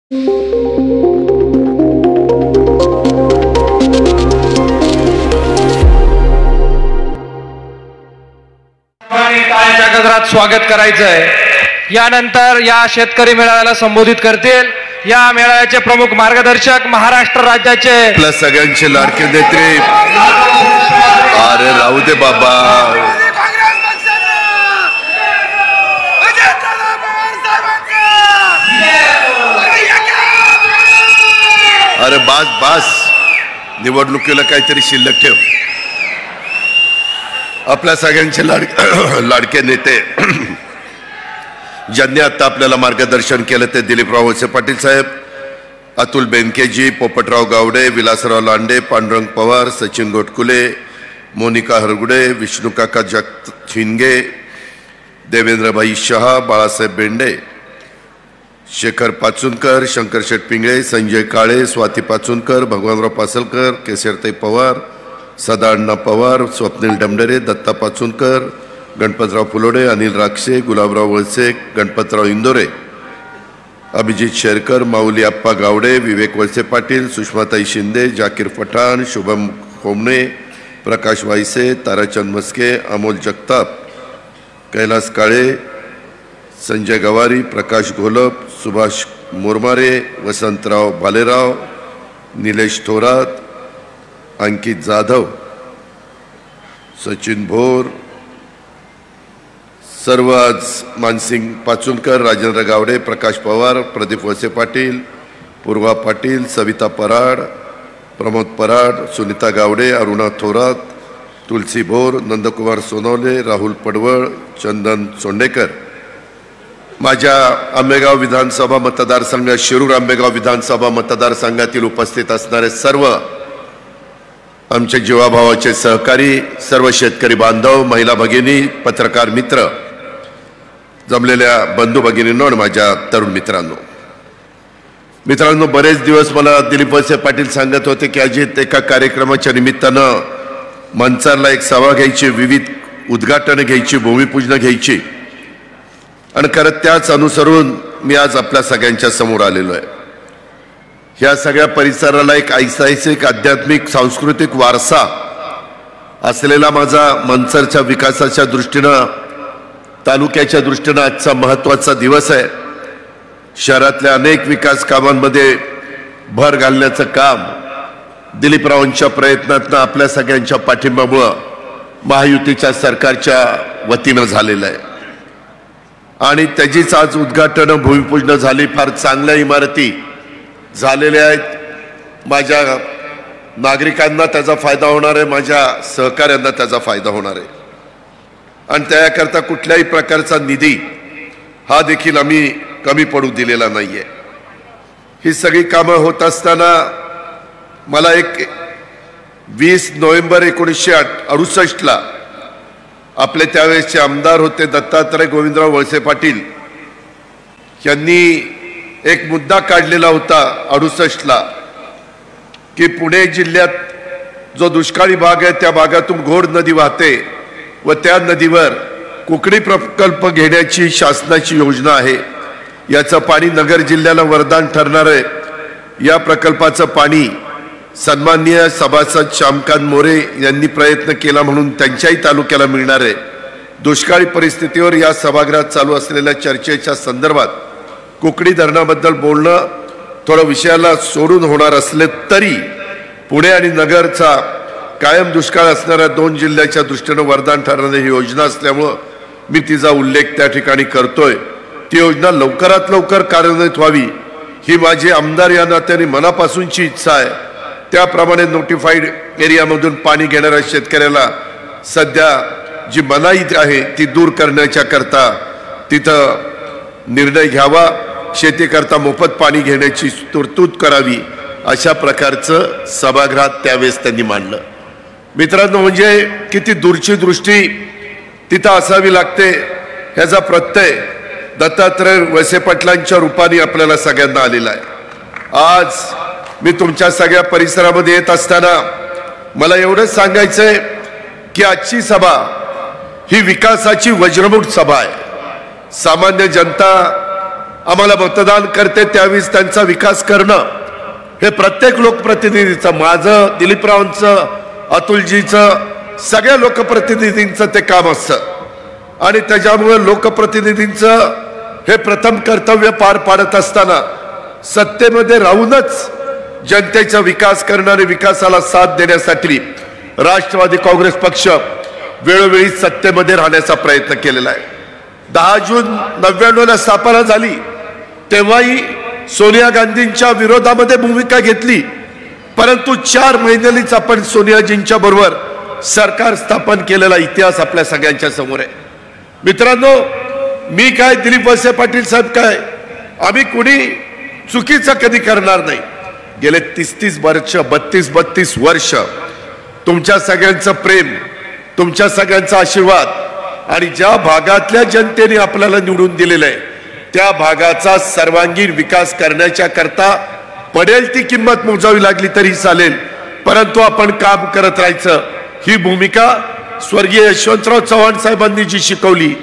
टाळ्याच्या गजरात स्वागत करायचं आहे। यानंतर या शेतकरी मेळाव्याला संबोधित करतील या मेळाव्याचे प्रमुख मार्गदर्शक महाराष्ट्र राज्याचे आपल्या सगळ्यांचे लाडके नेते। अरे राहू दे बाबा, अरे बास बास, निवडणुकीला काहीतरी शिल्लक ठेव। आपल्या सगळ्यांचे लाडके नेते ज्यांनी आता आपल्याला मार्गदर्शन केलं ते दिलीपराव वळसे पाटील साहेब, अतुल बेनकेजी, पोपटराव गावडे, विलासराव लांडे, पांडुरंग पवार, सचिन गोटकुले, मोनिका हरगुडे, विष्णुकाका झिंगे, देवेंद्रभाई शहा, बाळासाहेब बेंडे, शेखर पाचुनकर, शंकरशेठ पिंगळे, संजय काळे, स्वाती पाचुनकर, भगवानराव पासलकर, केसरताई पवार, सदाअण्णा पवार, स्वप्नील डमडरे, दत्ता पाचुनकर, गणपतराव फुलोडे, अनिल राक्षे, गुलाबराव वळसे, गणपतराव इंदोरे, अभिजित शेरकर, माऊली आप्पा गावडे, विवेक वळसे पाटील, सुषमाताई शिंदे, जाकीर पठाण, शुभम खोमणे, प्रकाश वायसे, ताराचंद मस्के, अमोल जगताप, कैलास काळे, संजय गवारी, प्रकाश घोलप, सुभाष मोरमारे, वसंतराव भालेराव, निलेश थोरात, अंकित जाधव, सचिन भोर, सर्व आज मानसिंग पाचुनकर, राजेंद्र गावडे, प्रकाश पवार, प्रदीप वळसे पाटील, पूर्वा पाटील, सविता पराड, प्रमोद पराड, सुनीता गावडे, अरुणा थोरात, तुलसी भोर, नंदकुमार सोनवणे, राहुल पडवळ, चंदन सोंडेकर, माझ्या आंबेगाव विधानसभा मतदारसंघ, शिरूर आंबेगाव विधानसभा मतदारसंघातील उपस्थित असणारे सर्व आमचे जीवाभावाचे सहकारी, सर्व शेतकरी बांधव, महिला भगिनी, पत्रकार मित्र, जमलेल्या बंधू भगिनींनो आणि माझ्या तरुण मित्रांनो, बरेच दिवस मला दिलीप वळसे पाटील सांगत होते की अजित एका कार्यक्रमाच्या निमित्तानं मंचारला एक सभा घ्यायची, विविध उद्घाटन घ्यायची, भूमिपूजन घ्यायची, आणि खरं त्याच अनुसरून मी आज आपल्या सगळ्यांच्या समोर आलेलो आहे। ह्या सगळ्या परिसराला एक ऐतिहासिक, आध्यात्मिक, सांस्कृतिक वारसा असलेला माझा मंचरच्या विकासाच्या दृष्टीनं, तालुक्याच्या दृष्टीनं आजचा महत्त्वाचा दिवस आहे। शहरातल्या अनेक विकास कामांमध्ये भर घालण्याचं काम दिलीपरावांच्या प्रयत्नातनं आपल्या सगळ्यांच्या पाठिंब्यामुळं महायुतीच्या सरकारच्या वतीनं झालेलं आहे, आणि त्याचीच आज उद्घाटन, भूमिपूजन झाली। फार चांगल्या इमारती झालेल्या आहेत। माझ्या नागरिकांना त्याचा फायदा होणार आहे, माझ्या सहकाऱ्यांना त्याचा फायदा होणार आहे, आणि त्याकरता कुठल्याही प्रकारचा निधी हा देखील आम्ही कमी पडू दिलेला नाहीये। ही सगळी कामं होत असताना मला एक 20 नोव्हेंबर 1968ला आपले त्यावेळेसचे आमदार होते दत्तात्रय गोविंदराव वळसे पाटील यांनी एक मुद्दा काढलेला होता 68ला की पुणे जिल्ह्यात जो दुष्काळी भाग आहे त्या भागातून घोड नदी वाहते व त्या नदीवर कुकडी प्रकल्प घेण्याची शासनाची योजना आहे। याचं पाणी नगर जिल्ह्याला वरदान ठरणार आहे। या प्रकल्पाचं पाणी सन्माननीय सभासद श्यामकांत मोरे यांनी प्रयत्न केला म्हणून त्यांच्याही तालुक्याला मिळणार आहे। दुष्काळी परिस्थितीवर या सभागृहात चालू असलेल्या चर्चेच्या संदर्भात कुकडी धरणाबद्दल बोलणं थोडं विषयाला सोडून होणार असले तरी पुणे आणि नगरचा कायम दुष्काळ असणाऱ्या 2 जिल्ह्याच्या दृष्टीनं वरदान ठरणारी ही योजना असल्यामुळं मी तिचा उल्लेख त्या ठिकाणी करतोय। ती योजना लवकरात लवकर कार्यान्वित व्हावी ही माझी आमदार या नात्याने मनापासूनची इच्छा आहे। त्याप्रमाणे नोटिफाईड एरियामधून पाणी घेणाऱ्या शेतकऱ्याला सध्या जी मनाई आहे ती दूर करण्याच्या करता तिथं निर्णय घ्यावा, शेतीकरता मोफत पाणी घेण्याची तरतूद करावी, अशा प्रकारचं सभागृहात त्यावेळेस त्यांनी मांडलं। मित्रांनो, म्हणजे किती दूरची दृष्टी तिथं असावी लागते ह्याचा प्रत्यय दत्तात्रय वळसे पाटलांच्या रूपाने आपल्याला सगळ्यांना आलेला आहे। आज मी तुमच्या सगळ्या परिसरामध्ये येत असताना मला एवढंच सांगायचंय की आजची सभा ही विकासाची वज्रमुठ सभा आहे। सामान्य जनता आम्हाला मतदान करते त्यावेळेस त्यांचा विकास करणं हे प्रत्येक लोकप्रतिनिधीचं, माझं, दिलीपरावांचं, अतुलजीचं, सगळ्या लोकप्रतिनिधींचं ते काम असतं आणि त्याच्यामुळे लोकप्रतिनिधींचं हे प्रथम कर्तव्य पार पाडत असताना सत्तेमध्ये राहूनच जनतेचा विकास करणारे, विकासाला साथ देण्यासाठी राष्ट्रवादी काँग्रेस पक्ष वेळोवेळी सत्तेमध्ये राहण्याचा प्रयत्न केलेला आहे. 10 जून 99ला स्थापना झाली तेव्हाही सोनिया गांधींच्या विरोधामध्ये भूमिका घेतली, परंतु 4 महिन्यांनीच आपण सोनियाजींच्या बरोबर सरकार स्थापन केलेला इतिहास आपल्या सगळ्यांच्या समोर आहे. मित्रांनो, मी काय, दिलीप वळसे पाटील साहेब काय, आम्ही कुणी चुकीचं कधी करणार नाही. गेले 30 वर्ष, 32 वर्ष तुमच्या सगळ्यांचं प्रेम, तुमच्या सगळ्यांचा आशीर्वाद आणि ज्या भागातल्या जनतेने आपल्याला निवडून दिलेलं आहे त्या भागाचा सर्वांगीण विकास करण्याच्या करता पडेल ती किंमत मोजावी लागली तरी चालेल, परंतु आपण काम करत राहायचं. ही भूमिका स्वर्गीय यशवंतराव चव्हाण साहेबांनी जी शिकवली,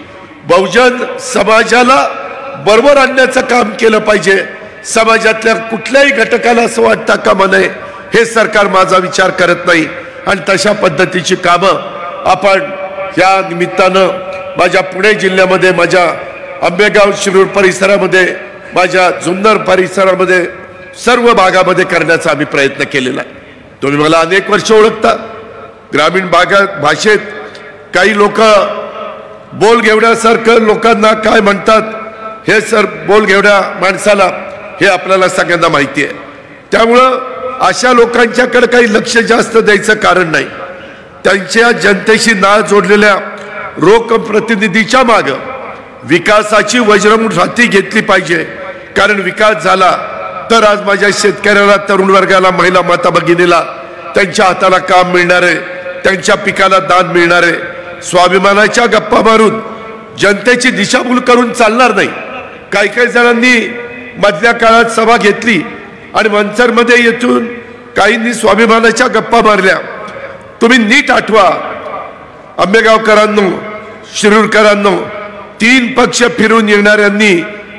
बहुजन समाजाला बरोबर आणण्याचं काम केलं पाहिजे, समाजातल्या कुठल्याही घटकाला असं वाटतं कामा नये, हे सरकार माझा विचार करत नाही आणि तशा पद्धतीची कामं आपण या निमित्तानं माझ्या पुणे जिल्ह्यामध्ये, माझ्या आंबेगाव शिरूर परिसरामध्ये, माझ्या जुन्नर परिसरामध्ये, सर्व भागामध्ये करण्याचा आम्ही प्रयत्न केलेला आहे. तुम्ही मला अनेक वर्ष ओळखता. ग्रामीण भाषेत काही लोक बोलघेवड्यासारखं लोकांना काय म्हणतात हे सर, बोलघेवड्या माणसाला हे आपल्याला सगळ्यांना माहिती आहे. त्यामुळं अशा लोकांच्याकडे काही लक्ष जास्त द्यायचं कारण नाही. त्यांच्या जनतेशी नाळ जोडलेल्या लोकप्रतिनिधीच्या मागं विकासाची वज्रमुठ हाती घेतली पाहिजे, कारण विकास झाला तर आज माझ्या शेतकऱ्याला, तरुण वर्गाला, महिला माता भगिनीला त्यांच्या हाताला काम मिळणार आहे, त्यांच्या पिकाला दान मिळणार आहे. स्वाभिमानाच्या गप्पा मारून जनतेची दिशाभूल करून चालणार नाही. काही जणांनी मधल्या काळात सभा घेतली आणि मंचरमध्ये येथून काहींनी स्वाभिमानाच्या गप्पा मारल्या. तुम्ही नीट आठवा आंबेगावकरांनो, शिरूरकरांनो, 3 पक्ष फिरून येणाऱ्यांनी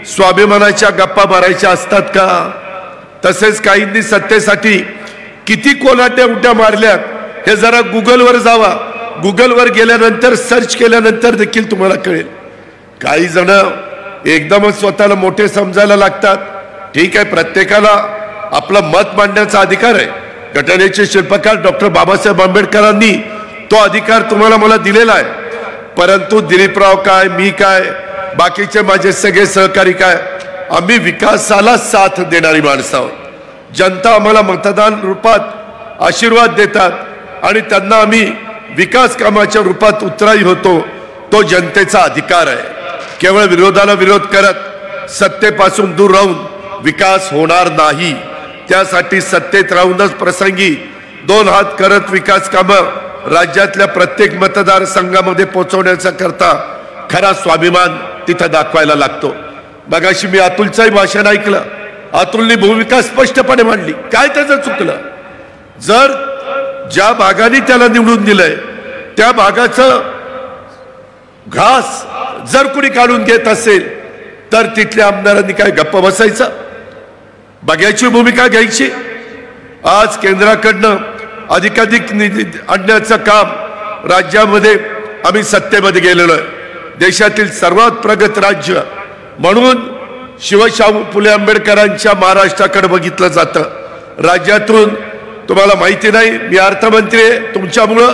स्वाभिमानाच्या गप्पा मारायच्या असतात का? तसेच काहींनी सत्तेसाठी किती कोलाट्या उड्या मारल्यात हे जरा गुगलवर जावा. गुगलवर गेल्यानंतर सर्च केल्यानंतर देखील तुम्हाला कळेल. काही जण एकदमच स्वतःला मोठे समजायला लागतात. ठीक आहे, प्रत्येकाला आपलं मत मांडण्याचा अधिकार आहे. घटनेचे शिल्पकार डॉक्टर बाबासाहेब आंबेडकरांनी तो अधिकार तुम्हाला मला दिलेला आहे. परंतु दिलीपराव काय, मी काय, बाकीचे माझे सगळे सहकारी काय, आम्ही विकासाला साथ देणारी माणसं आहोत. जनता आम्हाला मतदान रूपात आशीर्वाद देतात आणि त्यांना आम्ही विकास कामाच्या रूपात उत्तराई होतो. तो जनतेचा अधिकार आहे. केवळ विरोधाला विरोध करत सत्तेपासून दूर राहून विकास होणार नाही. त्यासाठी सत्तेत राहूनच प्रसंगी 2 हात करत विकास कामं राज्यातल्या प्रत्येक मतदारसंघामध्ये पोहोचवण्याचा करता खरा स्वाभिमान तिथं दाखवायला लागतो. मगाशी मी अतुलचंही भाषण ऐकलं. अतुलनी भूमिका स्पष्टपणे मांडली. काय त्याचं चुकलं? जर ज्या भागाने त्याला निवडून दिलंय त्या भागाचं घास जर कुणी काढून घेत असेल तर तिथल्या आमदारांनी काय गप्प बसायचं? बघायची भूमिका घ्यायची. आज केंद्राकडनं अधिकाधिक निधी आणण्याचं काम राज्यामध्ये आम्ही सत्तेमध्ये गेलेलो आहे. देशातील सर्वात प्रगत राज्य म्हणून शिवशाहू फुले आंबेडकरांच्या महाराष्ट्राकडे बघितलं जातं. राज्यातून तुम्हाला माहिती नाही, मी अर्थमंत्री आहे. तुमच्यामुळं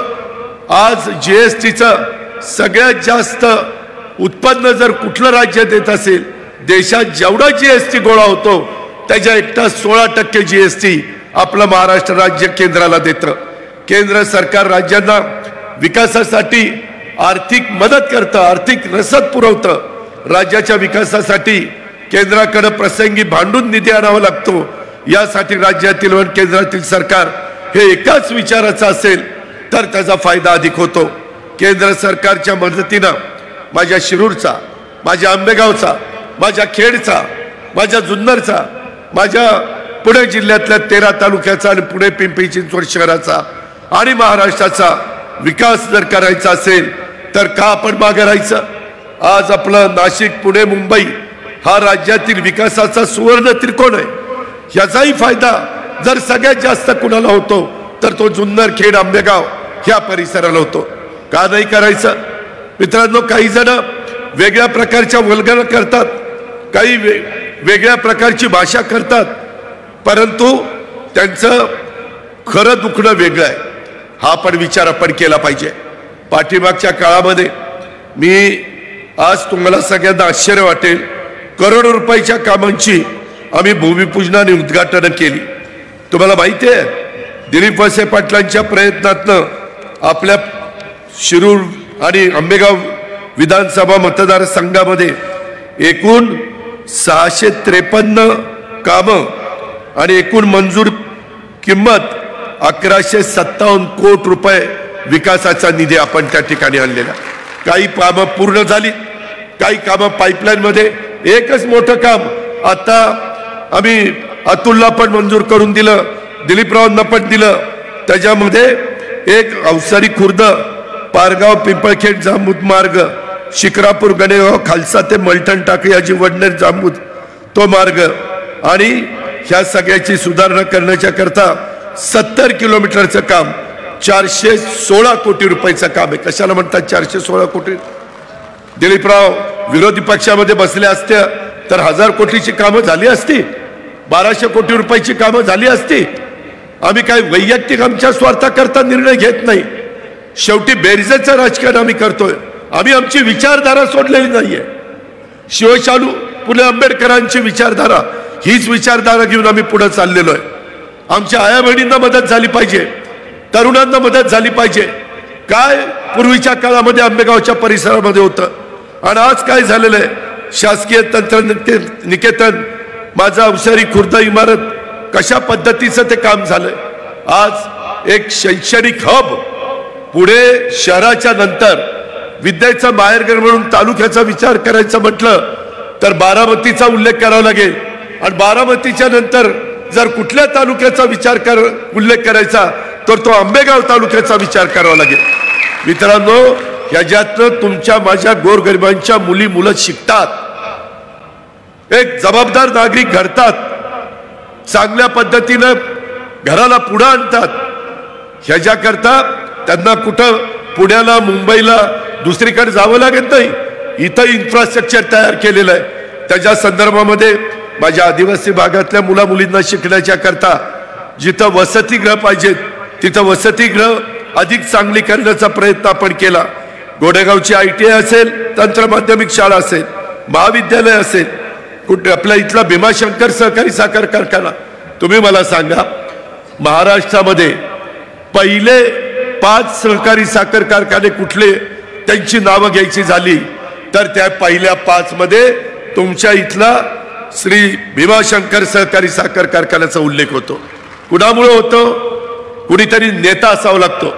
आज जीएसटीचं सगळ्यात जास्त उत्पन्न जर कुठलं राज्य देत असेल, देशात जेवढा जीएसटी गोळा होतो त्याच्या एकटा 16% जीएसटी आपलं महाराष्ट्र राज्य केंद्राला देतं. केंद्र सरकार राज्यांना विकासासाठी आर्थिक मदत करतं, आर्थिक रसद पुरवतं. राज्याच्या विकासासाठी केंद्राकडे प्रसंगी भांडून निधी आणावा लागतो. यासाठी राज्यातील व केंद्रातील सरकार हे एकाच विचाराचं असेल तर त्याचा फायदा अधिक होतो. केंद्र सरकारच्या मदतीनं माझ्या शिरूरचा, माझ्या आंबेगावचा, माझ्या खेडचा, माझ्या जुन्नरचा, माझ्या पुणे जिल्ह्यातल्या 13 तालुक्याचा आणि पुणे पिंपरी चिंचवड शहराचा आणि महाराष्ट्राचा विकास जर करायचा असेल तर का आपण मागे राहायचं? आज आपलं नाशिक, पुणे, मुंबई हा राज्यातील विकासाचा सुवर्ण त्रिकोण आहे। याचाही फायदा जर सगळ्यात जास्त कुणाला होतो तर तो जुन्नर, खेड, आंबेगाव ह्या परिसराला होतो। का नाही करायचं मित्रांनो? काही जण वेगळ्या प्रकारच्या वल्गना करतात, काही वेगळ्या प्रकारची भाषा करतात, परंतु त्यांचं खरं दुखणं वेगळं आहे। हा पण विचार आपण केला पाहिजे। पाठीमागच्या काळामध्ये मी आज तुम्हाला सगळ्यांना आश्चर्य वाटेल, करोडो रुपयाच्या कामांची आम्ही भूमिपूजनाने उद्घाटन केली। तुम्हाला माहिती आहे दिलीप वळसे पाटलांच्या प्रयत्नातनं आपल्या शिरूर आणि आंबेगाव विधानसभा मतदारसंघामध्ये एकूण 653 कामं आणि एकूण मंजूर किंमत 1157 कोटी रुपये विकासाचा निधी आपण त्या ठिकाणी आणलेला। काही कामं पूर्ण झाली, काही कामं पाईपलाईन मध्ये। एकच मोठं काम आता आम्ही अतुलला पण मंजूर करून दिलं, दिलीपरावांना पण दिलं। त्याच्यामध्ये एक अवसरी खुर्द, पारगाव, पिंपळखेड, जांबूत मार्ग, शिक्रापूर, गणेगाव, खालसा ते मलठण टाकळी, याची वडनेर, जांबूत तो मार्ग आणि ह्या सगळ्याची सुधारणा करण्याच्या करता 70 किलोमीटरचं काम 416 कोटी रुपयाचं काम आहे। कशाला म्हणतात 416 कोटी? दिलीपराव विरोधी पक्षामध्ये बसले असते तर 1000 कोटीची कामं झाली असती, 1200 कोटी रुपयाची कामं झाली असती। आम्ही काय वैयक्तिक आमच्या स्वार्थाकरता निर्णय घेत नाही, शेवटी बेरजेचं राजकारण आम्ही करतोय। आम्ही आमची विचारधारा सोडलेली नाहीये। शिवशाहू फुले आंबेडकरांची विचारधारा, हीच विचारधारा घेऊन आम्ही पुढे चाललेलो आहे। आमच्या आया बहिणींना मदत झाली पाहिजे, तरुणांना मदत झाली पाहिजे। काय पूर्वीच्या काळामध्ये आंबेगावच्या परिसरामध्ये होतं आणि आज काय झालेलं आहे? शासकीय तंत्रनिकेतन, माझा अवसरी खुर्द इमारत, कशा पद्धतीचं ते काम झालंय। आज एक शैक्षणिक हब, पुढे शहराच्या नंतर विद्येचा माहेरघर म्हणून तालुक्याचा विचार करायचा म्हटलं तर बारामतीचा उल्लेख करावा लागेल आणि बारामतीच्या नंतर जर कुठल्या तालुक्याचा उल्लेख करायचा तर तो आंबेगाव तालुक्याचा विचार करावा लागेल। मित्रांनो, याच्यातनं तुमच्या माझ्या गोरगरिबांच्या मुली मुलं शिकतात, एक जबाबदार नागरिक घडतात, चांगल्या पद्धतीनं घराला पुढे आणतात। ह्याच्याकरता त्यांना कुठं पुण्याला, मुंबईला, दुसरीकडे जावं लागत नाही। इथं इन्फ्रास्ट्रक्चर तयार केलेलं आहे। त्याच्या संदर्भामध्ये माझ्या आदिवासी भागातल्या मुला मुलींना शिकण्याच्या करता जिथं वसतिगृह पाहिजेत तिथं वसतिगृह अधिक चांगली करण्याचा प्रयत्न आपण केला। गोडेगावची ITI असेल, तंत्र माध्यमिक शाळा असेल, महाविद्यालय असेल, कुठे आपल्या इथला भीमाशंकर सहकारी साखर कारखाना, तुम्ही मला सांगा महाराष्ट्रामध्ये पहिले 5 सहकारी साखर कारखाने कुठले, त्यांची नावं घ्यायची झाली तर त्या पहिल्या 5 मध्ये तुमच्या इथला श्री भीमाशंकर सहकारी साखर कारखान्याचा उल्लेख होतो। कुणामुळे होतो? कुणीतरी नेता असावा लागतो,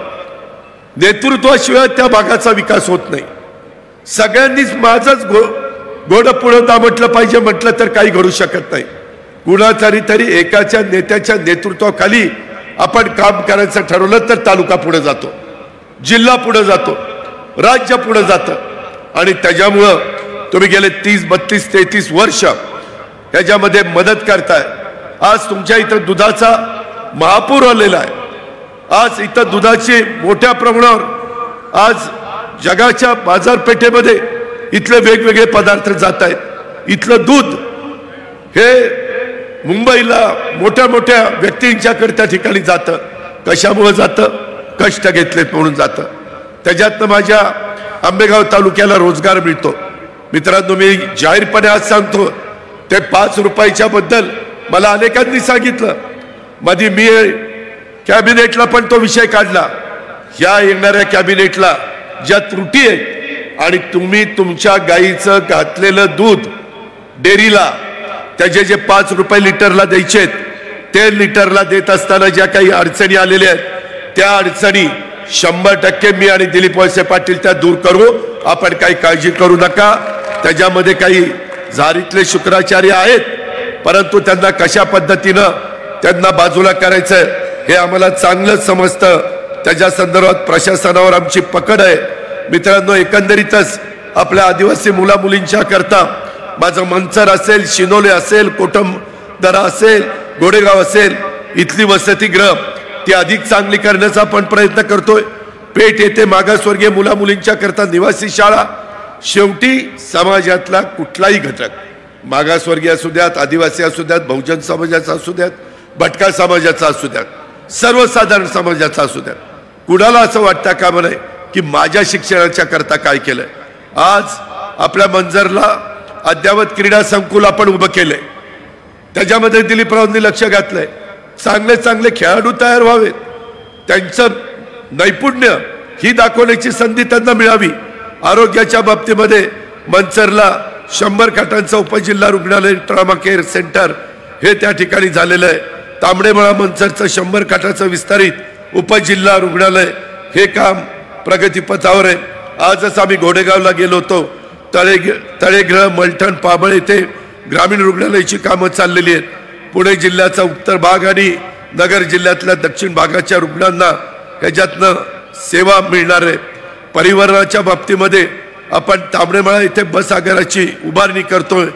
नेतृत्वाशिवाय त्या भागाचा विकास होत नाही। सगळ्यांनीच माझंच गोड पुढं दामटलं पाहिजे म्हटलं तर काही घडू शकत नाही। कुणातरी तरी एकाच्या नेत्याच्या नेतृत्वाखाली आपण काम करायचं ठरवलं तर तालुका पुढे जातो, जिल्हा पुढे जातो, राज्य पुढे जातं आणि त्याच्यामुळं तुम्ही गेले 30, 32, 33 वर्ष ह्याच्यामध्ये मदत करताय। आज तुमच्या इथं दुधाचा महापूर आलेला आहे। आज इथं दुधाची मोठ्या प्रमाणावर आज जगाच्या बाजारपेठेमध्ये इथले वेगवेगळे पदार्थ जात आहेत। इथलं दूध हे मुंबईला मोठ्या मोठ्या व्यक्तींच्याकडे त्या ठिकाणी जातं। कशामुळे जातं? कष्ट घेतलेत म्हणून जातं। त्याच्यातनं माझ्या आंबेगाव तालुक्याला रोजगार मिळतो। मित्रांनो, मी जाहीरपणे आज सांगतो, ते 5 रुपयाच्या बद्दल मला अनेकांनी सांगितलं, मध्ये मी कॅबिनेटला पण तो विषय काढला। या येणाऱ्या कॅबिनेटला ज्या त्रुटी आहेत आणि तुम्ही तुमच्या गाईचं घातलेलं दूध डेअरीला त्याचे जे 5 रुपये लिटरला द्यायचे ते लिटरला देत असताना ज्या काही अडचणी आलेल्या आहेत त्या अडचणी 100% मी आणि दिलीप वळसे पाटील त्या दूर करू। आपण काही काळजी करू नका। त्याच्यामध्ये काही झारीतले शुक्राचार्य आहेत, परंतु त्यांना कशा पद्धतीनं त्यांना बाजूला करायचं हे आम्हाला चांगलं समजतं। त्याच्या संदर्भात प्रशासनावर आमची पकड आहे। मित्रांनो, एकंदरीतच आपल्या आदिवासी मुला मुलींच्या करता माझं मंचर असेल, शिनोले असेल, कोटमदरा असेल, गोडेगाव असेल, इथली वसतिगृह ती अधिक चांगली करण्याचा आपण प्रयत्न करतोय. पेठ येथे मागासवर्गीय मुला मुलींच्या करता निवासी शाळा. शेवटी समाजातला कुठलाही घटक, मागासवर्गीय असू द्यात, आदिवासी असू द्यात, बहुजन समाजाचा असू द्यात, भटका समाजाचा असू द्यात, सर्वसाधारण समाजाचा असू द्यात, कुणाला असं वाटतं का म्हणे की माझ्या शिक्षणाच्या करता काय केलंय. आज आपल्या मंजरला अद्यावत क्रीडा संकुल आपण उभं केलंय. त्याच्यामध्ये दिलीपरावांनी लक्ष घातलंय. चांगले चांगले खेळाडू तयार व्हावेत, त्यांचं नैपुण्य ही दाखवण्याची संधी त्यांना मिळावी. आरोग्याच्या बाबतीमध्ये मंचरला 100 खाटांचं उपजिल्हा रुग्णालय ट्रॉमा केअर सेंटर हे त्या ठिकाणी झालेलं आहे. तांबडेमळा मंचरचं 100 खाटाचं विस्तारित उपजिल्हा रुग्णालय हे काम प्रगतीपथावर आहे. आजच आम्ही घोडेगावला गेलो होतो. तळेगृह, मलठण, पाबळ येथे ग्रामीण रुग्णालयाची कामं चाललेली आहेत. पुणे जिल्ह्याचा उत्तर भाग आणि नगर जिल्ह्यातल्या दक्षिण भागाच्या रुग्णांना ह्याच्यातनं सेवा मिळणार आहे. परिवहनाच्या बाबतीमध्ये आपण तांबडेमळा येथे बस आगाराची उभारणी करतोय.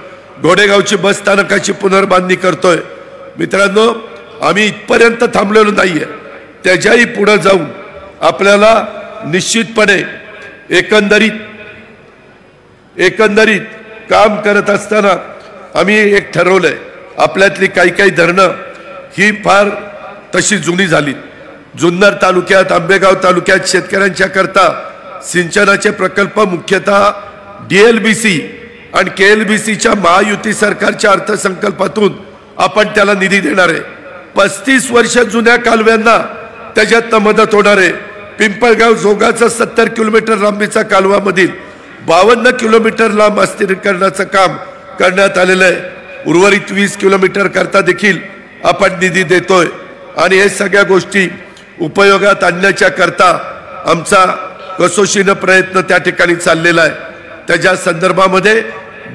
घोडेगावची बस स्थानकाची पुनर्बांधणी करतोय. मित्रांनो, आम्ही इथपर्यंत थांबलेलो नाहीये. त्याच्याही पुढे जाऊन आपल्याला निश्चितपणे एकंदरीत काम करत असताना आम्ही एक ठरवलंय. आपल्यातली काही धरणं ही फार तशी जुनी झाली. जुन्नर तालुक्यात, आंबेगाव तालुक्यात शेतकऱ्यांच्या करता सिंचनाचे प्रकल्प मुख्यतः DLBC आणि KLBCच्या महायुती सरकारच्या अर्थसंकल्पातून आपण त्याला निधी देणार आहे. 35 वर्ष जुन्या कालव्यांना त्याच्यात मदत होणार आहे. पिंपळगाव जोगाचा 70 किलोमीटर लांबीचा कालवामधील 52 किलोमीटर लांब अस्थिरीकरणाचं काम करण्यात आलेलं आहे. उर्वरित 20 किलोमीटर करता देखील आपण निधी देतोय. आणि हे सगळ्या गोष्टी उपयोगात आणण्याच्या करता आमचा कसोशीनं प्रयत्न त्या ठिकाणी चाललेला आहे. त्याच्या संदर्भामध्ये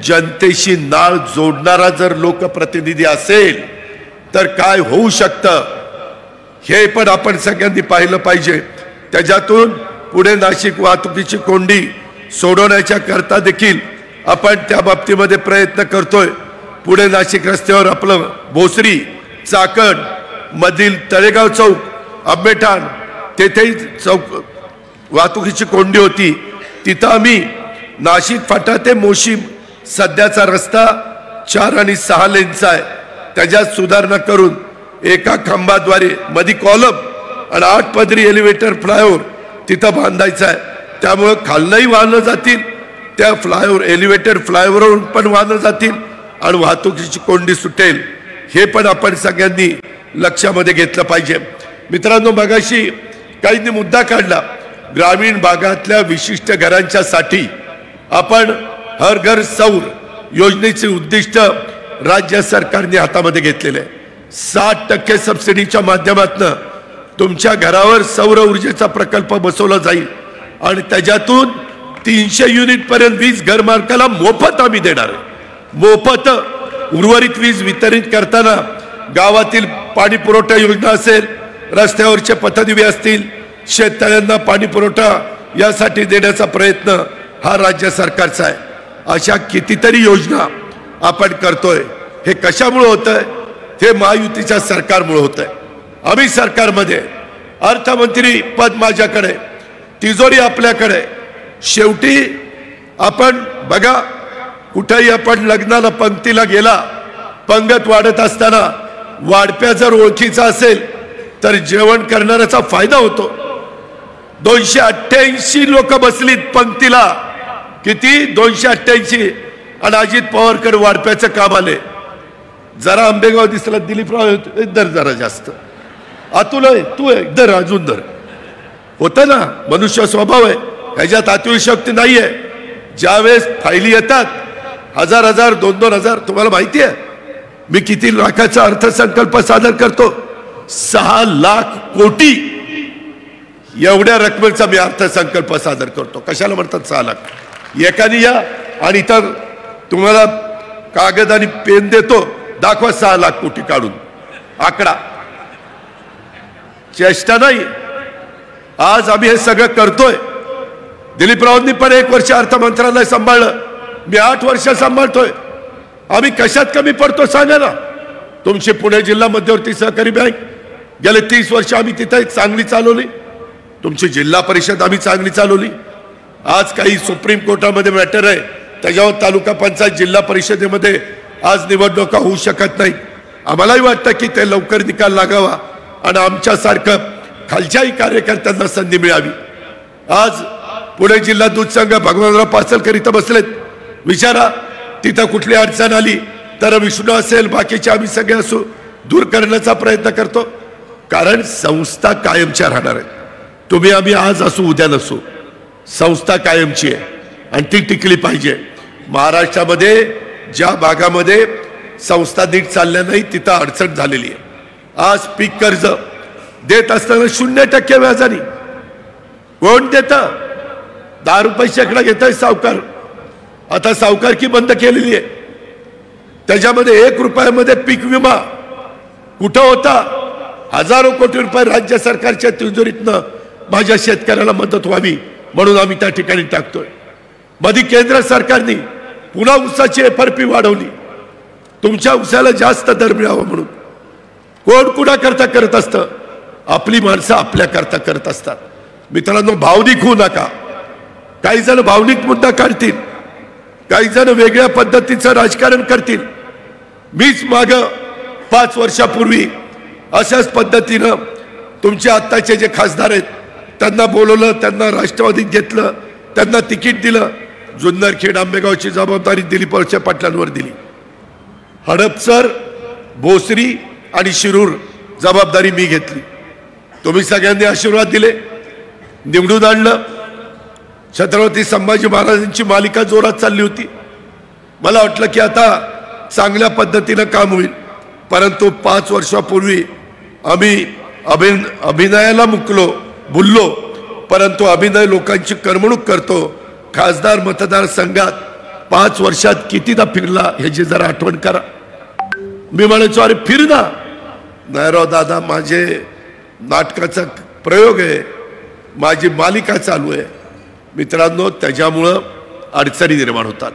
जनतेशी नाळ जोडणारा जर लोकप्रतिनिधी असेल तर काय होऊ शकतं हे पण आपण सगळ्यांनी पाहिलं पाहिजे. त्याच्यातून पुणे नाशिक वाहतुकीची कोंडी सोडवण्याच्या करता देखील आपण त्या बाबतीमध्ये प्रयत्न करतोय. पुणे नाशिक रस्त्यावर आपलं भोसरी चाकण मधील तळेगाव चौक, आंबेठाण तेथेही वाहतुकीची कोंडी होती. तिथं आम्ही नाशिक फाटा ते मोशी सध्याचा रस्ता 4 आणि 6 लेनचा आहे. त्याच्यात सुधारणा करून एका खांबाद्वारे मधी कॉलम आणि 8 पदरी एलिव्हेटर फ्लायओव्हर तिथं बांधायचा आहे. त्यामुळे खालनंही वाहनं जातील, त्या फ्लायओव्हर एलिव्हेटर फ्लायओव्हरवरून पण वाहनं जातील आणि वाहतुकीची कोंडी सुटेल. हे पण आपण सगळ्यांनी लक्षामध्ये घेतलं पाहिजे. मित्रांनो, मगाशी काहींनी मुद्दा काढला. ग्रामीण भागातल्या विशिष्ट घरांच्यासाठी आपण हर घर सौर योजनेचे उद्दिष्ट राज्य सरकारने हातामध्ये घेतलेले आहे. 60% सबसिडीच्या माध्यमातून तुमच्या घरावर सौर ऊर्जेचा प्रकल्प बसवला जाईल आणि त्याच्यातून 300 युनिट पर्यंत वीज घरमालकाला मोफत आम्ही देणार आहे. मोफत. उर्वरित वीज वितरित करताना गावातील पाणी पुरवठा योजना असेल, रस्त्यावरचे पथदिवे असतील, शेततळ्यांना पाणी पुरवठा यासाठी देण्याचा प्रयत्न हा राज्य सरकारचा आहे. अशा कितीतरी योजना आपण करतोय. हे कशामुळे होतंय? हे महायुतीच्या सरकारमुळे होतंय. आम्ही सरकारमध्ये अर्थमंत्री पद माझ्याकडे, तिजोरी आपल्याकडे. शेवटी आपण बघा, कुठेही आपण लग्नाला पंक्तीला गेला, पंगत वाढत असताना वाढप्या जर ओळखीचा असेल तर जेवण करणाऱ्याचा फायदा होतो. 288 लोक बसलीत पंक्तीला. किती? 288. आणि अजित पवारकडे वाढप्याचं काम आले. जरा आंबेगाव दिसला, दिलीपराव दर जरा जास्त, अतुल आहे तू आहे दर अजून दर होतं ना. मनुष्य स्वभाव आहे, ह्याच्यात अतिशयोक्ती नाहीये. ज्यावेळेस फायली येतात 1000, 2,000, तुम्हाला माहिती आहे मी किती लाखाचा अर्थसंकल्प सादर करतो? 6 लाख कोटी एवढ्या रकमेचा मी अर्थसंकल्प सादर करतो. कशाला म्हणतात 6 लाख? एकाने या आणि इथं तुम्हाला कागद आणि पेन देतो, दाखवा 6 लाख कोटी काढून. आकडा चेष्टा नाही. आज आम्ही हे सगळं करतोय. दिलीपरावांनी पण 1 वर्ष अर्थ मंत्रालय सांभाळलं, मी 8 वर्ष सांभाळतोय. आम्ही कशात कमी पडतो सांगा ना. तुमची पुणे जिल्हा मध्यवर्ती सहकारी बँक गेले 30 वर्ष आम्ही तिथे चांगली चालवली. तुमची जिल्हा परिषद आम्ही चांगली चालवली. आज काही सुप्रीम कोर्टामध्ये मॅटर आहे त्याच्यावर तालुका पंचायत जिल्हा परिषदेमध्ये आज निवडणुका होऊ शकत नाही. आम्हालाही वाटतं की ते लवकर निकाल लागावा आणि आमच्यासारखं खालच्याही कार्यकर्त्यांना संधी मिळावी. आज पुणे जिल्हा दूध संघ भगवानराव पासलकर इथं बसलेत. विचारा तिथं कुठली अडचण आली तर विष्णू असेल बाकीचे आम्ही सगळे असू दूर करण्याचा प्रयत्न करतो. कारण संस्था कायमच्या राहणार आहेत. तुम्ही आम्ही आज असू उद्या नसू, संस्था कायमची आहे आणि ती टिकली पाहिजे. महाराष्ट्रामध्ये ज्या भागामध्ये संस्था नीट चालल्या नाही तिथं अडचण झालेली आहे. आज पीक कर्ज देत असताना 0% व्याजाने कोण देतं? 10 रुपये शेकडा घेत आहे सावकार. आता सावकारकी बंद केलेली आहे. त्याच्यामध्ये 1 रुपयामध्ये पीक विमा कुठं होता? हजारो कोटी रुपये राज्य सरकारच्या तिजोरीतनं माझ्या शेतकऱ्याला मदत व्हावी म्हणून आम्ही त्या ठिकाणी टाकतोय. मध्ये केंद्र सरकारने पुन्हा ऊसाची FRP वाढवली तुमच्या ऊसाला जास्त दर मिळावा म्हणून. कोण कुणाकरता करत असतं? आपली माणसं आपल्याकरता करत असतात. मित्रांनो, भावनिक होऊ नका. काही जण भावनिक मुद्दा काढतील, काही जण वेगळ्या पद्धतीचं राजकारण करतील. मीच माग 5 वर्षापूर्वी अशाच पद्धतीनं तुमचे आत्ताचे जे खासदार आहेत त्यांना बोलवलं, त्यांना राष्ट्रवादीत घेतलं, त्यांना तिकीट दिलं. जुन्नर-खेड आंबेगावची जबाबदारी दिलीप वळसे पाटलांवर दिली. हडपसर, भोसरी आणि शिरूर जबाबदारी मी घेतली. तुम्ही सगळ्यांनी आशीर्वाद दिले, निवडून आणलं. छत्रपती संभाजी महाराजांची मालिका जोरात चालली होती. मला वाटलं की आता चांगल्या पद्धतीनं काम होईल. परंतु 5 वर्षापूर्वी आम्ही अभिनयाला बोललो, परंतु अभिनय लोकांची करमणूक करतो. खासदार मतदारसंघात 5 वर्षात कितीदा फिरला ह्याची जरा आठवण करा. मी म्हणायचो अरे फिर ना. नाही राव दादा, माझे नाटकाचा प्रयोग आहे, माझी मालिका चालू आहे. मित्रांनो, त्याच्यामुळं अडचणी निर्माण होतात.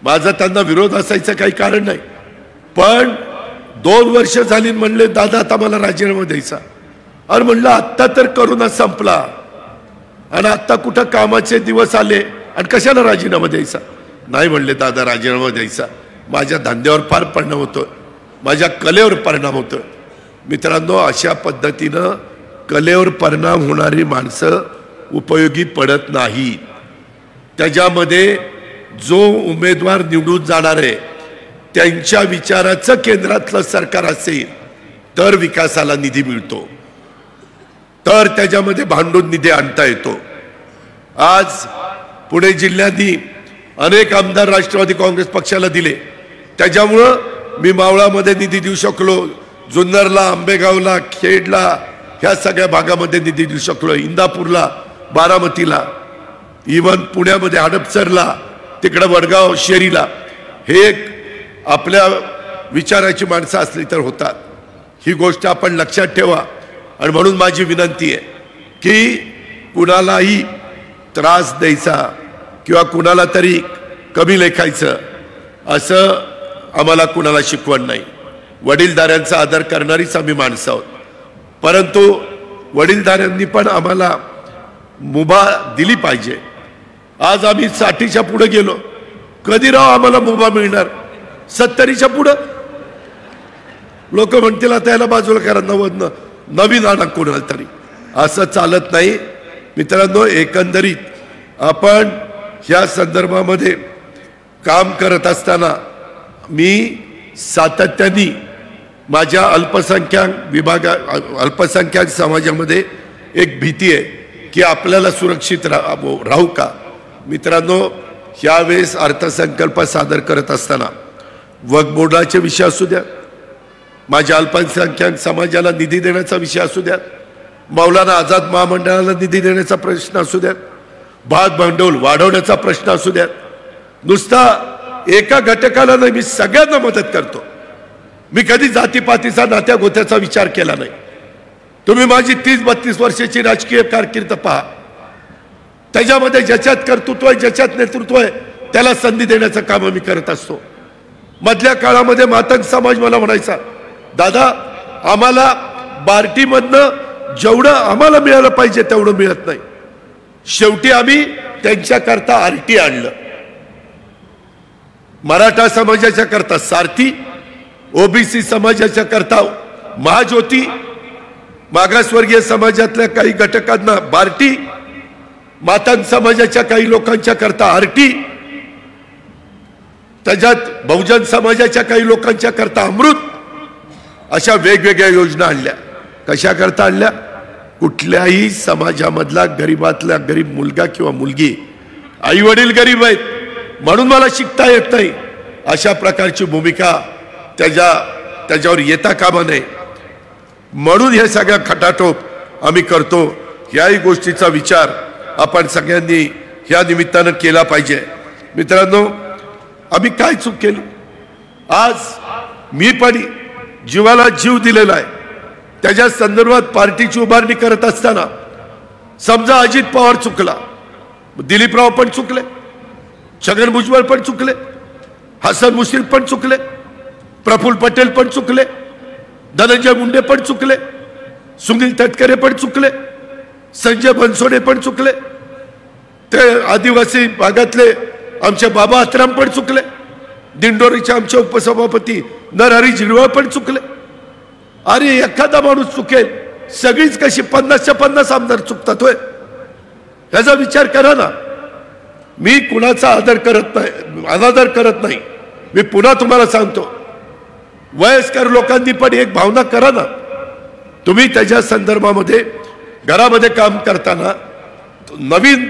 माझा त्यांना विरोध असायचं काही कारण नाही. पण 2 वर्ष झाली म्हणले दादा आता मला राजीनामा द्यायचा. अरे म्हणलं आत्ता तर करोना संपला आणि आत्ता कुठं कामाचे दिवस आले आणि कशाला राजीनामा द्यायचा? नाही म्हणले दादा राजीनामा द्यायचा. माझ्या धंद्यावर फार परिणाम होतोय, माझ्या कलेवर परिणाम होतोय. मित्रांनो, अशा पद्धतीनं कलेवर परिणाम होणारी माणसं उपयोगी पडत नाही. त्याच्यामध्ये जो उमेदवार निवडून जाणार आहे त्यांच्या विचाराचं केंद्रातलं सरकार असेल तर विकासाला निधी मिळतो, तर त्याच्यामध्ये भांडून निधी आणता येतो. आज पुणे जिल्ह्यातही अनेक आमदार राष्ट्रवादी काँग्रेस पक्षाला दिले. त्याच्यामुळं मी मावळामध्ये निधी देऊ शकलो, जुन्नरला, आंबेगावला, खेडला, ह्या सगळ्या भागामध्ये निधी देऊ शकलो, इंदापूरला, बारामतीला, इव्हन पुण्यामध्ये हडपसरला, तिकडं वडगाव शेरीला. हे आपल्या विचाराची माणसं असली तर होतात. ही गोष्ट आपण लक्षात ठेवा. आणि म्हणून माझी विनंती आहे की कुणालाही त्रास द्यायचा किंवा कुणाला तरी कमी लेखायचं असं आम्हाला कुणाला शिकवण नाही. वडीलधाऱ्यांचा आदर करणारीच आम्ही माणसं आहोत. परंतु वडीलधाऱ्यांनी पण आम्हाला मुभा दिली पाहिजे. आज आम्ही 60च्या पुढे गेलो, कधी राव आम्हाला मुभा मिळणार? 70च्या पुढं लोक म्हणतील आता याला बाजूला करा, नवीन आणा कोणाला तरी. असं चालत नाही. मित्रांनो, एकंदरीत आपण ह्या संदर्भामध्ये काम करत असताना मी सातत्याने माझ्या अल्पसंख्याक समाजामध्ये एक भीती आहे की आपल्याला सुरक्षित राहू का. मित्रांनो, यावेळेस अर्थसंकल्प सादर करत असताना वक्फ बोर्डाचे विषय असू द्या, माझ्या अल्पसंख्याक समाजाला निधी देण्याचा विषय असू द्या, मौलाना आझाद महामंडळाला निधी देण्याचा प्रश्न असू द्या, भाग भांडवल वाढवण्याचा प्रश्न असू द्या, नुसता एका घटकाला नाही, मी सगळ्यांना मदत करतो. मी कधी जातीपातीचा नात्या गोत्याचा विचार केला नाही. तुम्ही माझी 30-32 वर्षाची राजकीय कारकीर्द पहा. त्याच्यामध्ये ज्याच्यात कर्तृत्व आहे, ज्याच्यात नेतृत्व आहे त्याला संधी देण्याचं काम आम्ही करत असतो. मधल्या काळामध्ये मातंग समाज मला म्हणायचा, दादा आम्हाला बार्टीमधनं जेवढं आम्हाला मिळालं पाहिजे तेवढं मिळत नाही. शेवटी आम्ही त्यांच्याकरता आरटी आणलं. मराठा समाजाच्या करता सारथी, ओबीसी समाजाच्या करता महाज्योती, मागासवर्गीय समाजातल्या काही घटकांना बार्टी, मातंग समाजाच्या काही लोकांच्या करता आरटी, त्याच्यात बहुजन समाजाच्या काही लोकांच्या करता अमृत, अशा वेगवेगळ्या योजना आणल्या. कशा करता आणल्या? कुठल्याही समाजामधला गरीबातला गरीब मुलगा किंवा मुलगी, आई वडील गरीब आहेत म्हणून मला शिकता येत नाही, अशा प्रकारची भूमिका त्याच्यावर येता कामा नये. म्हणून हे सगळ्या खटाटोप आम्ही करतो. याही गोष्टीचा विचार आपण सगळ्यांनी ह्या निमित्तानं केला पाहिजे. मित्रांनो, आम्ही काय चूक केली? आज मी पण जीवाला जीव दिलेला आहे. त्याच्या संदर्भात पार्टीची उभारणी करत असताना समजा अजित पवार चुकला, दिलीपराव पण चुकले, छगन भुजबळ पण चुकले, हसन मुश्रीफ पण चुकले, प्रफुल्ल पटेल पण चुकले, धनंजय मुंडे पण चुकले, सुनील तटकरे पण चुकले, संजय बनसोडे पण चुकले, ते आदिवासी भागातले आमचे बाबा आत्राम पण चुकले, दिंडोरीचे आमचे उपसभापती नरहरी झिरवळ पण चुकले. अरे एखादा माणूस चुकेल, सगळीच कशी 50च्या 50 आमदार चुकतात होय? याचा विचार करा ना. मी कुणाचा आदर करत नाही, अनादर करत नाही. मी पुन्हा तुम्हाला सांगतो, वयस्कर लोकांनी पण एक भावना करा ना. तुम्ही त्याच्या संदर्भामध्ये घरामध्ये काम करताना नवीन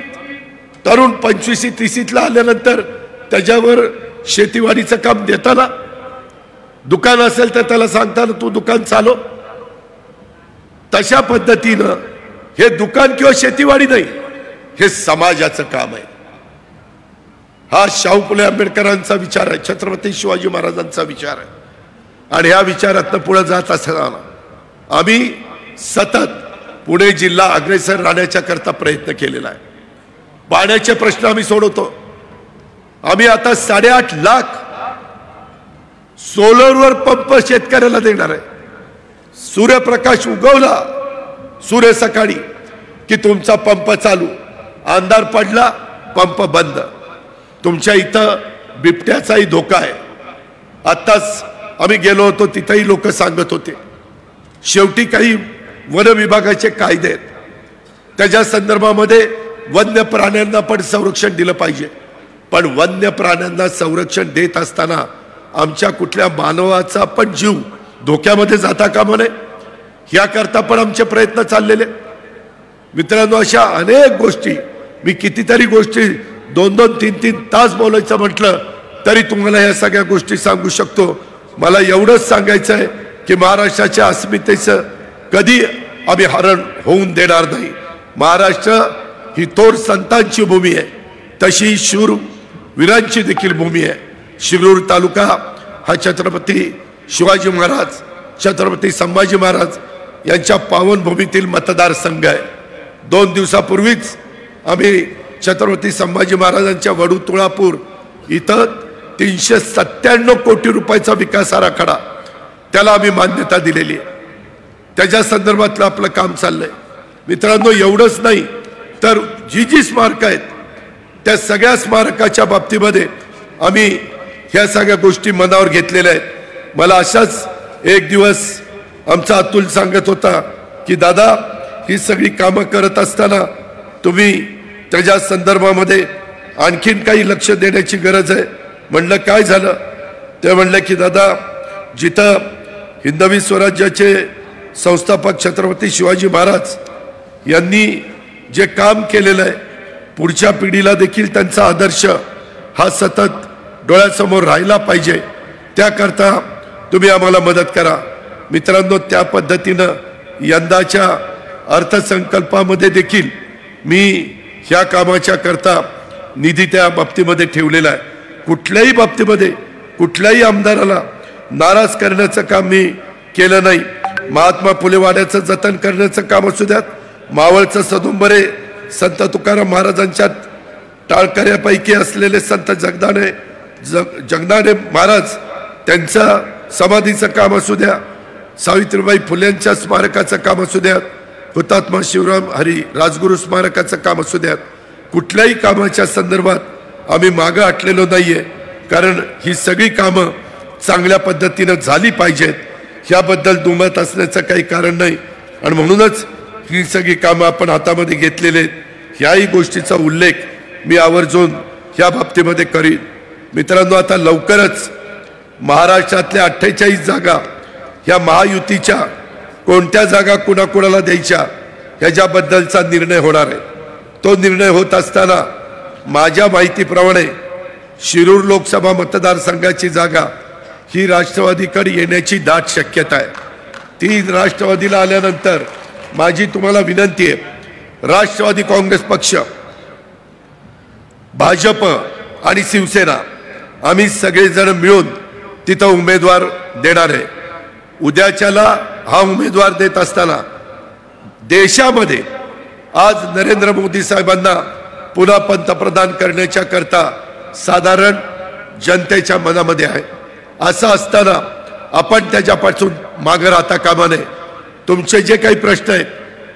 तरुण 25-30ला आल्यानंतर त्याच्यावर शेतीवाडीचं काम देताना, दुकान असेल तर त्याला सांगताना तू दुकान चालव. तशा पद्धतीनं हे दुकान किंवा शेतीवाडी नाही, हे समाजाचं काम आहे. हा शाहू फुले आंबेडकरांचा विचार आहे, छत्रपती शिवाजी महाराजांचा विचार आहे. आणि ह्या विचारातनं पुढे जात असताना आम्ही सतत पुणे जिल्हा अग्रेसर राहण्याच्या करता प्रयत्न केलेला आहे. पाण्याचे प्रश्न आम्ही सोडवतो. आम्ही आता 8.5 लाख सोलरवर पंप शेतकऱ्याला देणार आहे. सूर्यप्रकाश उगवला, सूर्य सकाळी की तुमचा पंप चालू, अंधार पडला पंप बंद. तुमच्या इथं बिबट्याचाही धोका आहे. आत्ताच आम्ही गेलो होतो, तिथेही लोक सांगत होते. शेवटी काही वन विभागाचे कायदे आहेत, त्याच्या संदर्भामध्ये वन्य प्राण्यांना पण संरक्षण दिलं पाहिजे. पण वन्य प्राण्यांना संरक्षण देत असताना आमच्या कुठल्या मानवाचा पण जीव धोक्यामध्ये जाता कामा नये, याकरता पण आमचे प्रयत्न चाललेले. मित्रांनो, अशा अनेक गोष्टी, मी कितीतरी गोष्टी 2-2, 3-3 तास बोलायचं म्हटलं तरी तुम्हाला या सगळ्या गोष्टी सांगू शकतो. मला एवढंच सांगायचं आहे की महाराष्ट्राच्या अस्मितेचं कधी आम्ही हरण होऊन देणार नाही. महाराष्ट्र ही थोर संतांची भूमी आहे, तशी शूर वीरांची देखील भूमी आहे. शिरूर तालुका हा छत्रपती शिवाजी महाराज, छत्रपती संभाजी महाराज यांच्या पावनभूमीतील मतदारसंघ आहे. 2 दिवसापूर्वीच आम्ही छत्रपती संभाजी महाराजांच्या वडू तुळापूर इथं 397 कोटी रुपयाचा विकास आराखडा, त्याला आम्ही मान्यता दिलेली आहे. त्याच्या संदर्भातलं आपलं काम चाललंय. मित्रांनो, एवढंच नाही तर जी स्मारक आहेत त्या सगळ्या स्मारकाच्या बाबतीमध्ये आम्ही ह्या सगळ्या गोष्टी मनावर घेतलेल्या आहेत. मला अशाच एक दिवस आमचा अतुल सांगत होता की दादा, ही सगळी कामं करत असताना तुम्ही त्याच्या संदर्भामध्ये आणखीन काही लक्ष देण्याची गरज आहे. म्हणलं काय झालं? ते म्हणलं की दादा, जिथं हिंदवी स्वराज्याचे संस्थापक छत्रपती शिवाजी महाराज यांनी जे काम केलेलं आहे, पुढच्या पिढीला देखील त्यांचा आदर्श हा सतत डोळ्यासमोर राहिला पाहिजे, त्याकरता तुम्ही आम्हाला मदत करा. मित्रांनो, त्या पद्धतीनं यंदाच्या अर्थसंकल्पामध्ये देखील मी ह्या कामाच्या करता निधी त्या बाबतीमध्ये ठेवलेला आहे. कुठल्याही बाबतीमध्ये कुठल्याही आमदाराला नाराज करण्याचं काम मी केलं नाही. महात्मा फुले वाड्याचं जतन करण्याचं काम असू द्यात, मावळचं सदुंबरे संत तुकाराम महाराजांच्या टाळकऱ्यापैकी असलेले संत जगदाणे महाराज त्यांचं समाधीचं काम असू द्या, सावित्रीबाई फुलेंच्या स्मारकाचं काम असू द्या, हुतात्मा शिवराम हरी राजगुरू स्मारकाचं काम असू द्या, कुठल्याही कामाच्या संदर्भात आम्ही मागं हटलेलो नाहीये. कारण ही सगळी कामं चांगल्या पद्धतीनं झाली पाहिजेत ह्याबद्दल दुमत असण्याचं काही कारण नाही. आणि म्हणूनच ही सगळी कामं आपण हातामध्ये घेतलेले आहेत. ह्याही गोष्टीचा उल्लेख मी आवर्जून ह्या बाबतीमध्ये करीन. मित्रांनो, आता लवकरच महाराष्ट्रातल्या 48 जागा ह्या महायुतीच्या कोणत्या जागा कुणाकुणाला द्यायच्या ह्याच्याबद्दलचा निर्णय होणार आहे. तो निर्णय होत असताना माझ्या माहितीप्रमाणे शिरूर लोकसभा मतदारसंघाची जागा ही राष्ट्रवादीकडे येण्याची दाट शक्यता आहे. ती राष्ट्रवादीला आल्यानंतर माझी तुम्हाला विनंती आहे, राष्ट्रवादी काँग्रेस पक्ष, भाजप आणि शिवसेना आम्ही सगळेजण मिळून तिथं उमेदवार देणार आहे. उद्याच्याला हा उमेदवार देत असताना देशामध्ये आज नरेंद्र मोदी साहेबांना पुन्हा पंतप्रधान करण्याच्या करता साधारण जनतेच्या मनामध्ये आहे. असं असताना आपण त्याच्यापासून मागे राहता कामा नये. तुमचे जे काही प्रश्न आहेत,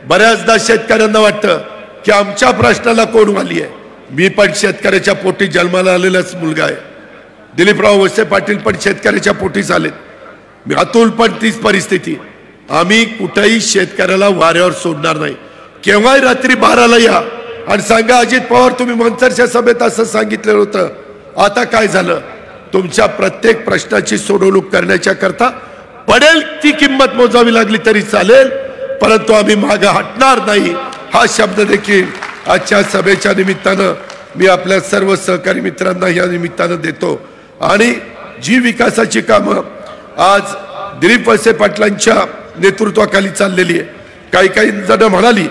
बऱ्याचदा शेतकऱ्यांना वाटतं की आमच्या प्रश्नाला कोण वाली आहे. मी पण शेतकऱ्याच्या पोटी जन्माला आलेलाच मुलगा आहे. दिलीपराव वळसे पाटील पण शेतकऱ्याच्या पोटीच आलेत. मी अतुल पण तीच परिस्थिती. आम्ही कुठेही शेतकऱ्याला वाऱ्यावर सोडणार नाही. केव्हाही रात्री 12ला या आणि सांगा अजित पवार तुम्ही मंचरच्या सभेत असं सांगितलं होतं, आता काय झालं. तुमच्या प्रत्येक प्रश्नाची सोडवणूक करण्याच्या करता पडेल ती किंमत मोजावी लागली तरी चालेल, परंतु आम्ही मागे हटणार नाही हा शब्द देखील आजच्या सभेच्या निमित्तानं मी आपल्या सर्व सहकारी मित्रांना या निमित्तानं देतो. आणि जी विकासाची कामं आज दिलीप वळसे पाटलांच्या नेतृत्वाखाली चाललेली आहे. काही जण म्हणाली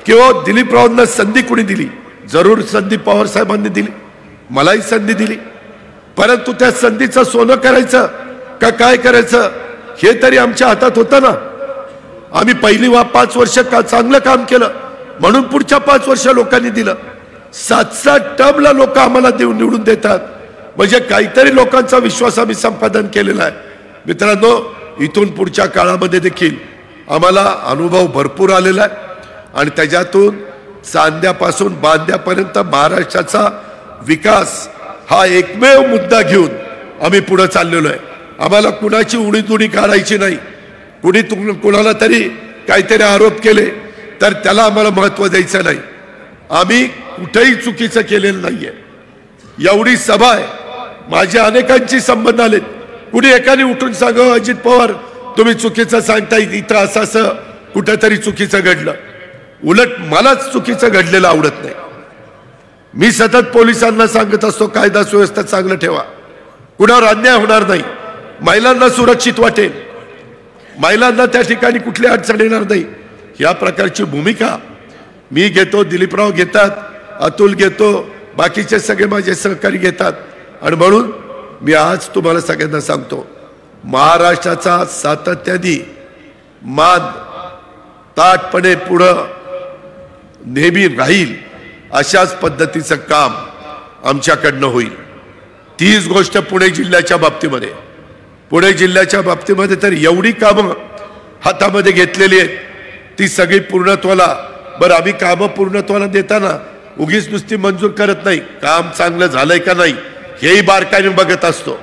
की हो दिलीपरावांना संधी कुणी दिली. जरूर संधी पवार साहेबांनी दिली, मलाही संधी दिली, परंतु त्या संधीचं सोनं करायचं का काय करायचं हे तरी आमच्या हातात होतं ना. आम्ही पहिली 5 वर्ष चांगलं काम केलं म्हणून पुढच्या 5 वर्ष लोकांनी दिलं. 7-7 टर्मला लोक आम्हाला निवडून देतात म्हणजे काहीतरी लोकांचा विश्वास आम्ही संपादन केलेला आहे. मित्रांनो, इथून पुढच्या काळामध्ये देखील आम्हाला अनुभव भरपूर आलेला आहे आणि त्याच्यातून चांद्यापासून बांद्यापर्यंत महाराष्ट्राचा विकास हा एकमेव मुद्दा घेऊन आम्ही पुढे चाललेलो आहे. आम्हाला कुणाची उडीदुडी काढायची नाही. कुणाला तरी काहीतरी आरोप केले तर त्याला आम्हाला महत्त्व द्यायचं नाही. आम्ही कुठेही चुकीचं केलेलं नाहीये. एवढी सभा आहे, माझ्या अनेकांची संबंध आलेत. कुणी एकाने उठून सांग अजित पवार तुम्ही चुकीचं सांगताय, इथं असं कुठेतरी चुकीचं घडलं. उलट मलाच चुकीचं घडलेलं आवडत नाही. मी सतत पोलिसांना सांगत असतो कायदा सुव्यवस्था चांगलं ठेवा, कुणावर अन्याय होणार नाही, महिलांना सुरक्षित वाटेल, महिलांना त्या ठिकाणी कुठली अडचण येणार नाही. या प्रकारची भूमिका मी घेतो, दिलीपराव घेतात, अतुल घेतो, बाकीचे सगळे माझे सहकारी घेतात. आणि म्हणून मी आज तुम्हाला सगळ्यांना सांगतो, महाराष्ट्राचा सातत्याने मान ताटपणे पुढं नेहमी राहील अशाच पद्धतीचं काम आमच्याकडनं होईल. तीच गोष्ट पुणे जिल्ह्याच्या बाबतीमध्ये. पुणे जिल्ह्याच्या बाबतीमध्ये तर एवढी कामं हातामध्ये घेतलेली आहेत ती सगळी पूर्णत्वाला. बरं, आम्ही कामं पूर्णत्वाला देताना उगीच नुसती मंजूर करत नाही, काम चांगलं झालंय का नाही हेही बारकाईने बघत असतो.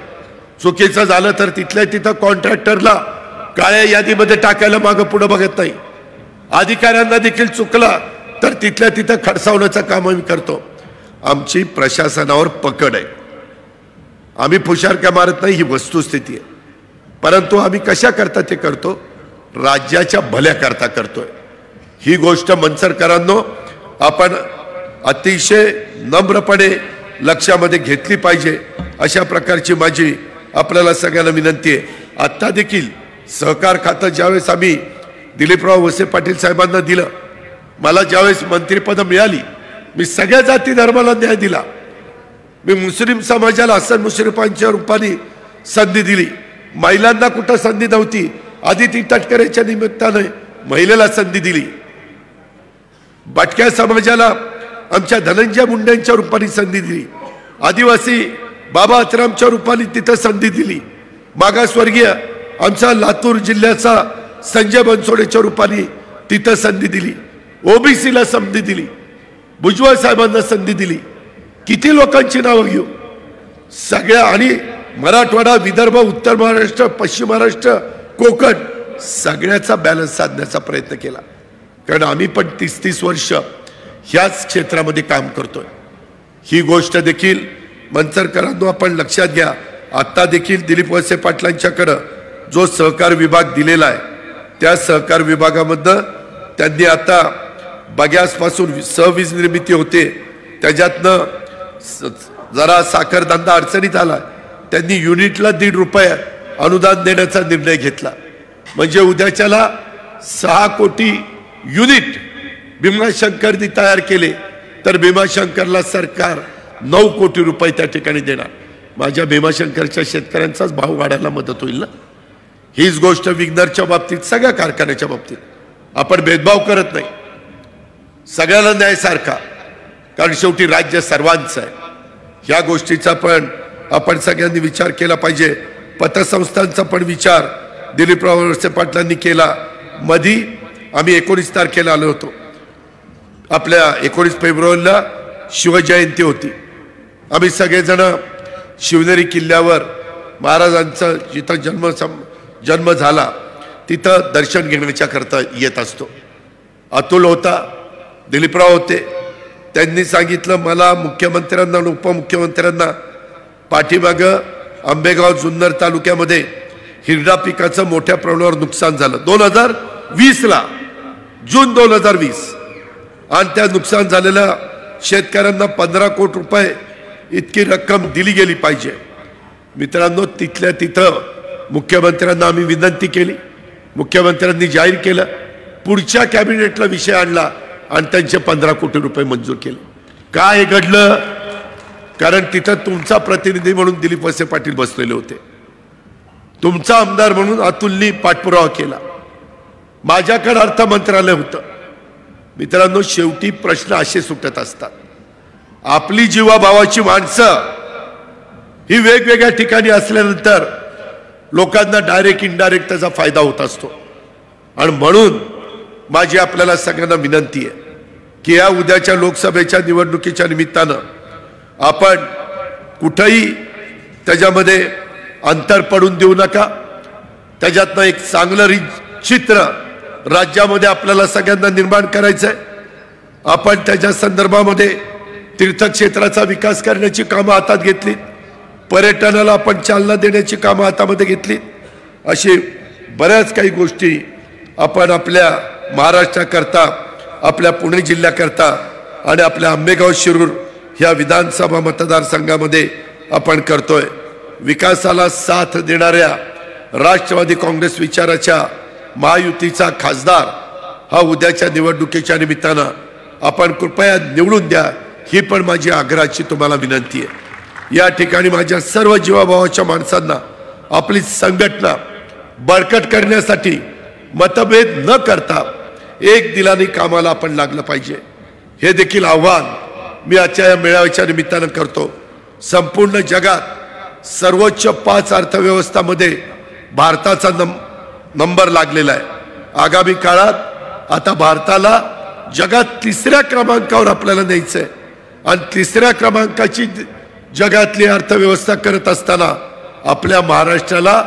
चुकीचं झालं तर तिथल्या तिथं कॉन्ट्रॅक्टरला काळ्या यादीमध्ये टाकायला मागं पुढं बघत नाही. अधिकाऱ्यांना देखील चुकला तर तिथल्या तिथं खडसावण्याचं काम आम्ही करतो. आमची प्रशासनावर पकड आहे. आम्ही फुशारक्या मारत नाही, ही वस्तुस्थिती आहे. परंतु आम्ही कशा करता ते करतो, राज्याच्या भल्या करता करतोय. ही गोष्ट मनसरकरांनो आपण अतिशय नम्रपणे लक्षामध्ये घेतली पाहिजे. अशा प्रकारची माझी आपल्याला सगळ्यांना विनंती आहे. आत्ता देखील सहकार खातं ज्यावेळेस आम्ही दिलीपराव वळसे पाटील साहेबांना दिलं, मला ज्यावेळेस मंत्रिपद मिळाली, मी सगळ्या जाती धर्माला न्याय दिला. मी मुस्लिम समाजाला हसन मुश्रीफांच्या रूपाने संधी दिली. महिलांना कुठं संधी नव्हती, आदिती तटकरेच्या निमित्ताने महिलेला संधी दिली. भटक्या समाजाला आमच्या धनंजय मुंडेंच्या रूपाने संधी दिली. आदिवासी बाबा आत्रामच्या रूपाने तिथं संधी दिली. मागासवर्गीय आमचा लातूर जिल्ह्याचा संजय बनसोडेच्या रूपाने तिथं संधी दिली, ओबीसीला संधी दिली, भुजबळ साहेबांना संधी दिली. किती लोकांची नावं घेऊ सगळ्या, आणि मराठवाडा, विदर्भ, उत्तर महाराष्ट्र, पश्चिम महाराष्ट्र, कोकण सगळ्याचा बॅलन्स साधण्याचा प्रयत्न केला. कारण आम्ही पण 30-30 वर्ष ह्याच क्षेत्रामध्ये काम करतोय. ही गोष्ट देखील मंचरकरांनो आपण लक्षात घ्या. आता देखील दिलीप वळसे पाटलांच्याकडं जो सहकार विभाग दिलेला आहे त्या सहकार विभागामधनं त्यांनी आता बग्यासपासून सहवीज निर्मिती होते, त्याच्यातनं जरा साखर धंदा अडचणीत आला, त्यांनी युनिटला ₹1.5 अनुदान देण्याचा निर्णय घेतला. म्हणजे उद्याच्याला 6 कोटी युनिट भीमाशंकरनी तयार केले तर भीमाशंकरला सरकार ₹9 कोटी त्या ठिकाणी देणार. माझ्या भीमाशंकरच्या शेतकऱ्यांचाच भाव वाढायला मदत होईल ना. हीच गोष्ट विग्नरच्या बाबतीत, सगळ्या कारखान्याच्या बाबतीत आपण भेदभाव करत नाही, सगळ्याला न्याय सारखा, कारण शेवटी राज्य सर्वांचं आहे. या गोष्टीचा पण आपण सगळ्यांनी विचार केला पाहिजे. पतसंस्थांचा पण विचार दिलीपराव वळसे पाटलांनी केला. मधी आम्ही 19 तारखेला आलो होतो. आपल्या 19 फेब्रुवारीला शिवजयंती होती. आम्ही सगळेजण शिवनेरी किल्ल्यावर महाराजांचा जिथं जन्म झाला तिथं दर्शन घेण्याच्या करता येत असतो. अतुल होता, दिलीपराव होते. त्यांनी सांगितलं मला, मुख्यमंत्र्यांना आणि उपमुख्यमंत्र्यांना, पाठीमागं आंबेगाव जुन्नर तालुक्यामध्ये हिरडा पिकाचं मोठ्या प्रमाणावर नुकसान झालं 2020ला, जून 2020, आणि त्या नुकसान झालेल्या शेतकऱ्यांना 15 कोटी रुपये इतकी रक्कम दिली गेली पाहिजे. मित्रांनो, तिथल्या तिथं मुख्यमंत्र्यांना आम्ही विनंती केली, मुख्यमंत्र्यांनी जाहीर केलं, पुढच्या कॅबिनेटला विषय आणला आणि त्यांचे 15 कोटी रुपये मंजूर केले. काय हे घडलं? कारण तिथं तुमचा प्रतिनिधी म्हणून दिलीप वळसे पाटील बसलेले होते, तुमचा आमदार म्हणून अतुलनी पाठपुरावा केला, माझ्याकडे अर्थ मंत्रालय होतं. मित्रांनो, शेवटी प्रश्न असे सुटत असतात. आपली जीवाभावाची माणसं ही वेगवेगळ्या ठिकाणी असल्यानंतर लोकांना डायरेक्ट इनडायरेक्ट त्याचा फायदा होत असतो. आणि म्हणून माझी आपल्याला सगळ्यांना विनंती आहे की या उद्याच्या लोकसभेच्या निवडणुकीच्या निमित्तानं आपण कुठेही त्याच्यामध्ये अंतर पडून देऊ नका. त्याच्यातनं एक चांगलं चित्र राज्यामध्ये आपल्याला सगळ्यांना निर्माण करायचं आहे. आपण त्याच्या संदर्भामध्ये तीर्थक्षेत्राचा विकास करण्याची कामं हातात घेतली, पर्यटनाला आपण चालना देण्याची कामं हातामध्ये घेतली. अशी बऱ्याच काही गोष्टी आपण आपल्या महाराष्ट्राकरता, आपल्या पुणे जिल्ह्याकरता आणि आपल्या आंबेगाव शिरूर ह्या विधानसभा मतदारसंघामध्ये आपण करतोय. विकासाला साथ देणाऱ्या राष्ट्रवादी काँग्रेस विचाराच्या महायुतीचा खासदार हा उद्याच्या निवडणुकीच्या निमित्तानं आपण कृपया निवडून द्या, ही पण माझी आग्रहाची तुम्हाला विनंती आहे. या ठिकाणी माझ्या सर्व जीवाभावाच्या माणसांना आपली संघटना बळकट करण्यासाठी मतभेद न करता एक दिलाने कामाला आपण लागलं पाहिजे. हे देखील आव्हान मी आजच्या या मेळाव्याच्या निमित्तानं करतो. संपूर्ण जगात सर्वोच्च 5 अर्थव्यवस्थामध्ये भारताचा नंबर लागलेला आहे. आगामी काळात आता भारताला जगात 3ऱ्या क्रमांकावर आपल्याला न्यायचं आहे आणि 3ऱ्या क्रमांकाची जगातली अर्थव्यवस्था करत असताना आपल्या महाराष्ट्राला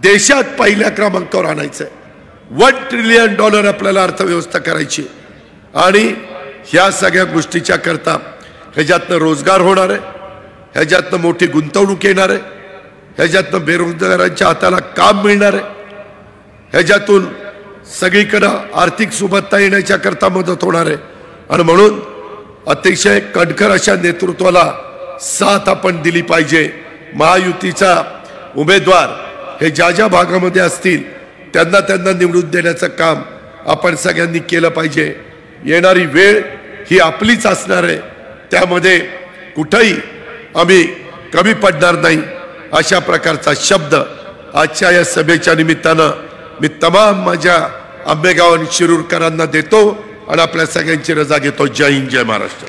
देशात पहिल्या क्रमांकावर आणायचं आहे. $1 ट्रिलियन आपल्याला अर्थव्यवस्था करायची आणि ह्या सगळ्या गोष्टीच्या करता ह्याच्यातनं रोजगार होणार आहे, ह्याच्यातनं मोठी गुंतवणूक येणार आहे, ह्याच्यातनं बेरोजगारांच्या हाताला काम मिळणार आहे, ह्याच्यातून सगळीकडं आर्थिक सुबत्ता येण्याच्या करता मदत होणार आहे. आणि म्हणून अतिशय कणखर अशा नेतृत्वाला साथ आपण दिली पाहिजे. महायुतीचा उमेदवार हे ज्या ज्या भागामध्ये असतील त्यांना निवडून देण्याचं काम आपण सगळ्यांनी केलं पाहिजे. येणारी वेळ ही आपलीच असणार आहे, त्यामध्ये कुठेही आम्ही कमी पडणार नाही अशा प्रकारचा शब्द आजच्या या सभेच्या निमित्तानं मी तमाम माझ्या आंबेगाव आणि शिरूरकरांना देतो आणि आपल्या सगळ्यांची रजा घेतो. जय हिंद, जय महाराष्ट्र.